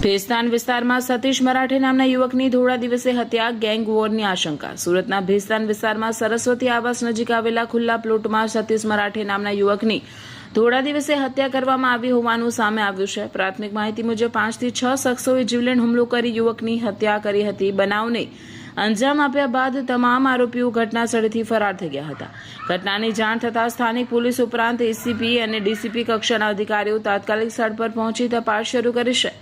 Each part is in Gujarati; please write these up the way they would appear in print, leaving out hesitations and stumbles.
ભેસ્તાન વિસ્તારમાં સતીશ મરાઠે નામના યુવકની ધોળા દિવસે હત્યા, ગેંગ વોરની આશંકા. સુરતના ભેસ્તાન વિસ્તારમાં સરસ્વતી આવાસ નજીક આવેલા ખુલ્લા પ્લોટમાં સતીશ મરાઠે નામના યુવકની ધોળા દિવસે હત્યા કરવામાં આવી હોવાનું સામે આવ્યું છે. પ્રાથમિક માહિતી મુજબ 5 થી 6 શખ્સોએ જીવલેણ હુમલો કરી યુવકની હત્યા કરી હતી. બનાવને અંજામ આપ્યા બાદ તમામ આરોપીઓ ઘટના સ્થળેથી ફરાર થઈ ગયા હતા. ઘટનાની જાણ થતાં સ્થાનિક પોલીસ ઉપરાંત એસીપી અને ડીસીપી કક્ષાના અધિકારીઓ તાત્કાલિક સ્થળ પર પહોંચી તપાસ શરૂ કરી છે.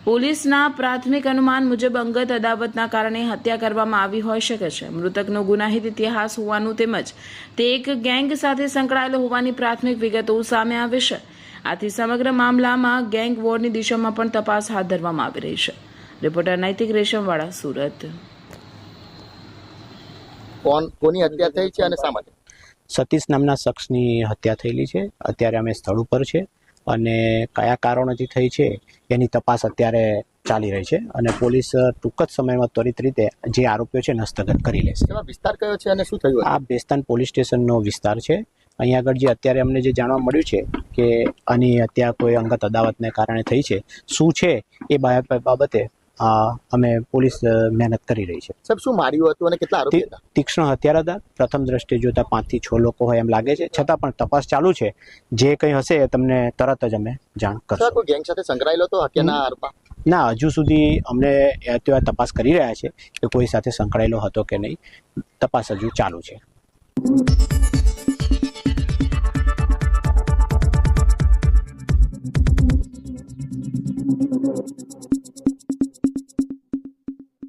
પોલીસના પ્રાથમિક અનુમાન મુજબ અંગત અદાવતના કારણે હત્યા કરવામાં આવી હોઈ શકે છે. મૃતકનો ગુનાહિત ઇતિહાસ હોવાનું તેમજ તે એક ગેંગ સાથે સંકળાયેલો હોવાની પ્રાથમિક વિગતો સામે આવી છે. આથી સમગ્ર મામલામાં ગેંગ વોરની દિશામાં પણ તપાસ હાથ ધરવામાં આવી રહી છે. રિપોર્ટર નૈતિક રેશમવાળા, સુરત. કોની હત્યા થઈ છે અને શા માટે? સતીશ નામના શખ્સની હત્યા થયેલી છે. અત્યારે અમે સ્થળ ઉપર છે અને કયા કારણોથી થઈ છે એની તપાસ અત્યારે ચાલી રહી છે અને પોલીસ ટૂંક જ સમયમાં ત્વરિત રીતે જે આરોપીઓ છે હસ્તગત કરી લેશે. વિસ્તાર કયો છે અને શું થયું? આ ભેસ્તાન પોલીસ સ્ટેશનનો વિસ્તાર છે. અહીંયા આગળ જે અત્યારે અમને જે જાણવા મળ્યું છે કે આની હત્યા કોઈ અંગત અદાવતને કારણે થઈ છે, શું છે એ બાબતે અમે પોલીસ મહેનત કરી રહી છે. સાહેબ, શું માર્યું હતું અને કેટલા આરોપી હતા? તીક્ષ્ણ હત્યારા હતા. પ્રથમ દ્રષ્ટિએ જોતા 5 થી 6 લોકો હોય એમ લાગે છે, છતાં પણ તપાસ ચાલુ છે. જે કંઈ હશે એ તમને તરત જ અમે જાણ કરશું. કોઈ ગેંગ સાથે સંકળાયેલો હતો હત્યાના આરોપા? ના, હજુ સુધી અમને તપાસ કરી રહ્યા છે કે કોઈ સાથે સંકળાયેલો હતો કે નહીં. તપાસ હજુ ચાલુ છે.